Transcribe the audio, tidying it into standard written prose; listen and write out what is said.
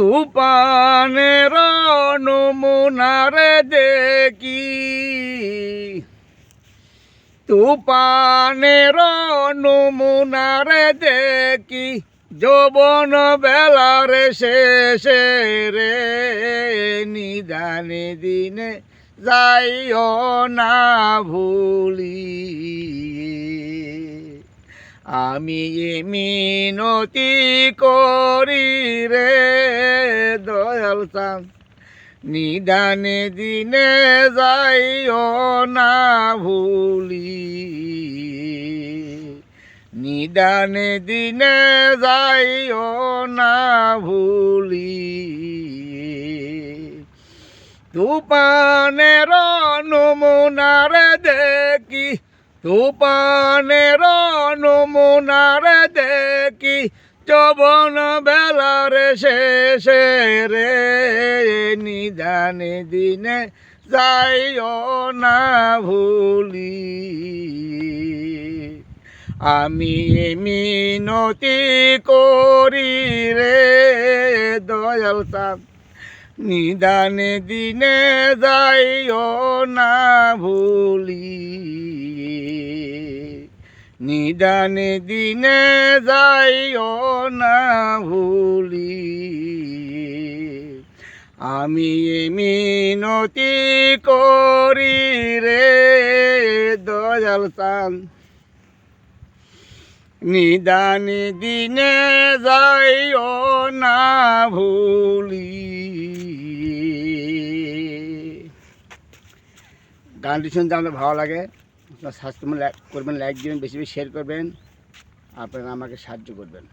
তুফানের নমুনারে দেখি, তুফানের নমুনারে দেখি, যৌবন বেলার শেষে রে, নিদানে দিনে যাইও না ভুলি। আমি মিনতি করি রে দয়াল চাঁদ, নিদানে দিনে যাইও না ভুলি। নিদানে দিনে যাইও না ভুলি। তুফানের নমুনারে দেখি, তুফানের নমুনারে দেখি, যৌবন বেলার শেষে রে, নিদানে দিনে যাইও না ভুলি। আমি মিনতি করি রে দয়াল চাঁদ, নিদানে দিনে যাইও না ভুলি। নিদানে দিনে যাইও না ভুলি। আমি মিনতি করি রে দয়াল চাঁদ, নিদানে দিনে যাইও না ভুলি। গানটি শুনতে আমাদের ভালো লাগে, আপনার সাবস্ক্রাইব করবেন, লাইক দিবেন, বেশি বেশি শেয়ার করবেন, আপনারা আমাকে সাহায্য করবেন।